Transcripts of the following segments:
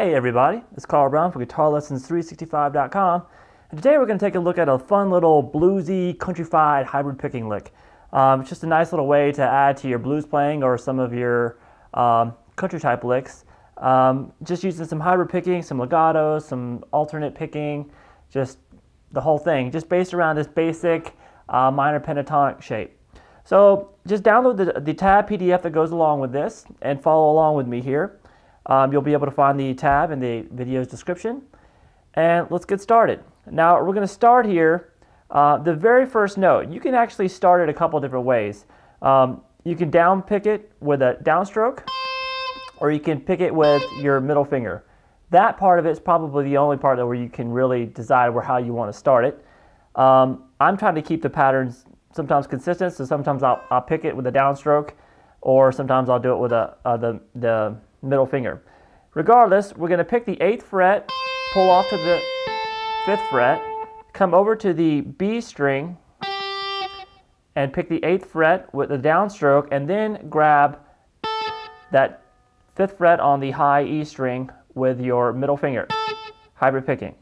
Hey everybody, it's Carl Brown for GuitarLessons365.com, and today we're going to take a look at a fun little bluesy, countrified hybrid picking lick. It's just a nice little way to add to your blues playing or some of your country type licks. Just using some hybrid picking, some legatos, some alternate picking, just the whole thing, just based around this basic minor pentatonic shape. So just download the tab PDF that goes along with this and follow along with me here. You'll be able to find the tab in the video's description. And let's get started. Now we're going to start here, the very first note. You can actually start it a couple different ways. You can down pick it with a downstroke, or you can pick it with your middle finger. That part of it is probably the only part where you can really decide how you want to start it. I'm trying to keep the patterns sometimes consistent, so sometimes I'll pick it with a downstroke, or sometimes I'll do it with the middle finger. Regardless, we're going to pick the 8th fret, pull off to the 5th fret, come over to the B string, and pick the 8th fret with the downstroke, and then grab that 5th fret on the high E string with your middle finger. Hybrid picking.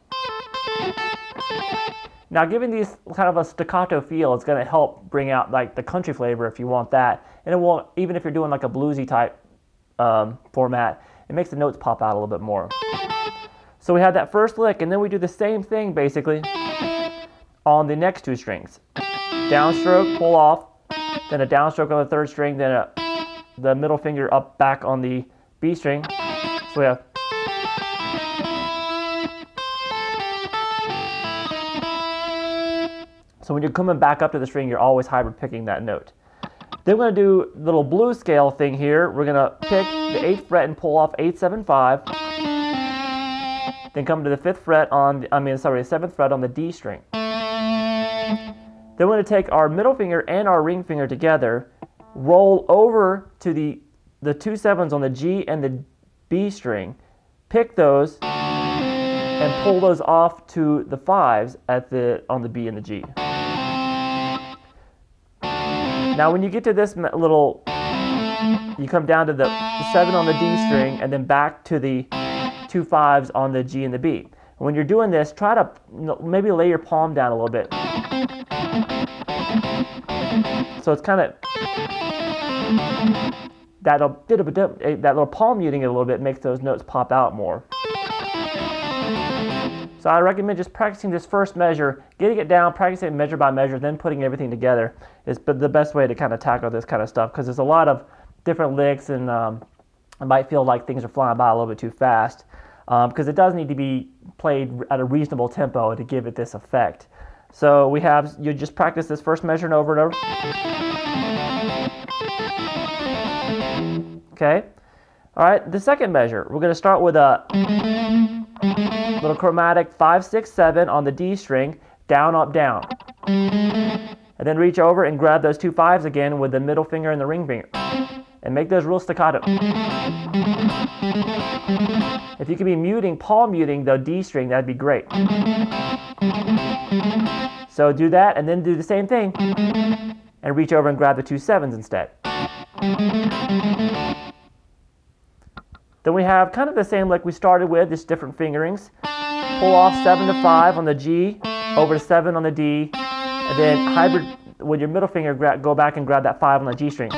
Now, giving these kind of a staccato feel, it's going to help bring out like the country flavor if you want that, and it won't, even if you're doing like a bluesy type format, it makes the notes pop out a little bit more. So we have that first lick, and then we do the same thing basically on the next two strings. Downstroke, pull off, then a downstroke on the 3rd string, then the middle finger up back on the B string. So we have so when you're coming back up to the string, you're always hybrid picking that note. Then we're going to do a little blues scale thing here. We're going to pick the 8th fret and pull off 8, 7, 5. Then come to the 5th fret on, the 7th fret on the D string. Then we're going to take our middle finger and our ring finger together, roll over to the 2 7s on the G and the B string, pick those, and pull those off to the 5s on the B and the G. Now when you get to this little, you come down to the 7 on the D string and then back to the 2 5s on the G and the B. And when you're doing this, try to maybe lay your palm down a little bit. So it's kind of, that little palm muting it a little bit makes those notes pop out more. So I recommend just practicing this first measure, getting it down, practicing it measure by measure, then putting everything together is the best way to kind of tackle this kind of stuff, because there's a lot of different licks, and it might feel like things are flying by a little bit too fast, because it does need to be played at a reasonable tempo to give it this effect. So you just practice this first measure and over and over. Okay. All right, the second measure, we're going to start with a little chromatic 5, 6, 7 on the D string, down, up, down. And then reach over and grab those 2 5s again with the middle finger and the ring finger. And make those real staccato. If you could be palm muting the D string, that'd be great. So do that, and then do the same thing. And reach over and grab the 2 7s instead. Then we have kind of the same like we started with, just different fingerings. Pull off 7 to 5 on the G, over to 7 on the D, and then hybrid with your middle finger, go back and grab that 5 on the G string.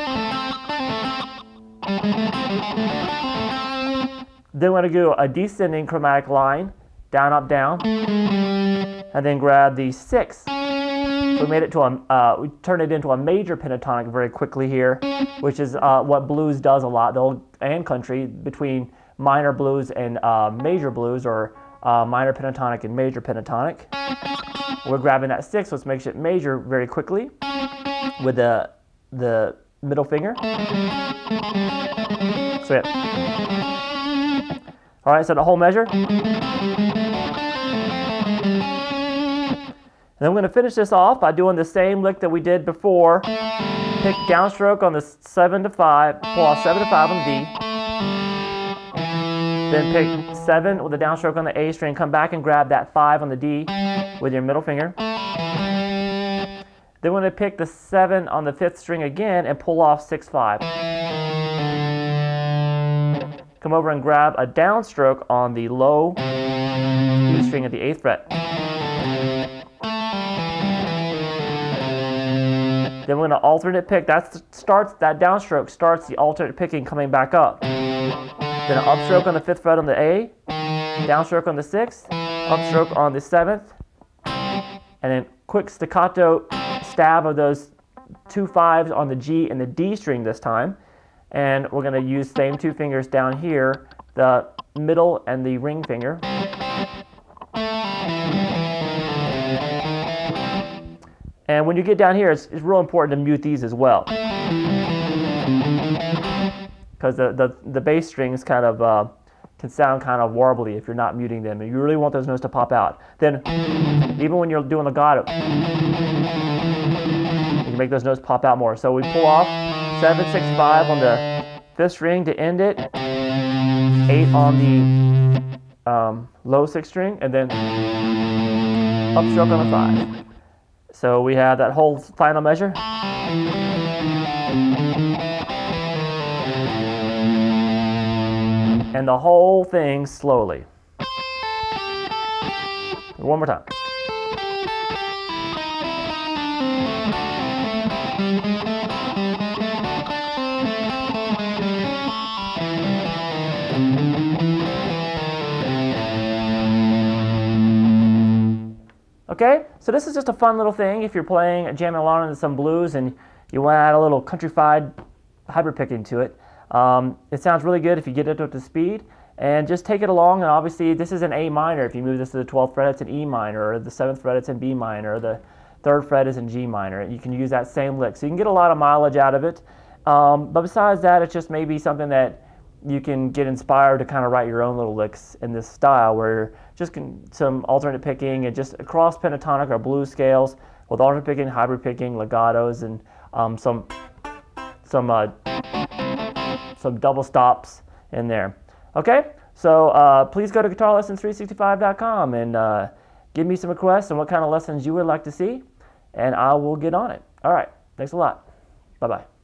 Then we're going to do a descending chromatic line, down, up, down, and then grab the 6. We made it to we turned it into a major pentatonic very quickly here, which is what blues does a lot, and country, between minor blues and major blues, or minor pentatonic and major pentatonic. We're grabbing that 6, which makes it major very quickly with the middle finger. So yeah. All right, so the whole measure. And then we're going to finish this off by doing the same lick that we did before. Pick downstroke on the 7 to 5, pull off 7 to 5 on the D. Then pick 7 with a downstroke on the A string, come back and grab that 5 on the D with your middle finger. Then we're going to pick the 7 on the 5th string again and pull off 6, 5. come over and grab a downstroke on the low E string at the 8th fret. Then we're going to alternate pick. That downstroke starts the alternate picking coming back up. Then an upstroke on the 5th fret on the A, downstroke on the 6th, upstroke on the 7th, and then quick staccato stab of those 2 5s on the G and the D string this time. And we're going to use same 2 fingers down here, the middle and the ring finger. And when you get down here, it's real important to mute these as well, because the bass strings kind of can sound kind of warbly if you're not muting them, and you really want those notes to pop out. Then, even when you're doing legato, you can make those notes pop out more. So we pull off 7, 6, 5 on the 5th string to end it, 8 on the low 6th string, and then upstroke on the 5. So we have that whole final measure. And the whole thing slowly. One more time. Okay, so this is just a fun little thing if you're playing, jamming along into some blues and you want to add a little countrified hybrid picking to it. It sounds really good if you get it up to speed, and just take it along. And obviously this is an A minor. If you move this to the 12th fret, it's an E minor, or the 7th fret, it's in B minor, or the 3rd fret is in G minor. You can use that same lick, so you can get a lot of mileage out of it. But besides that, it's just maybe something that you can get inspired to kind of write your own little licks in this style, where just some alternate picking and just across pentatonic or blues scales with alternate picking, hybrid picking, legatos, and some double stops in there. Okay, so please go to guitarlessons365.com and give me some requests on what kind of lessons you would like to see, and I will get on it. All right, thanks a lot. Bye-bye.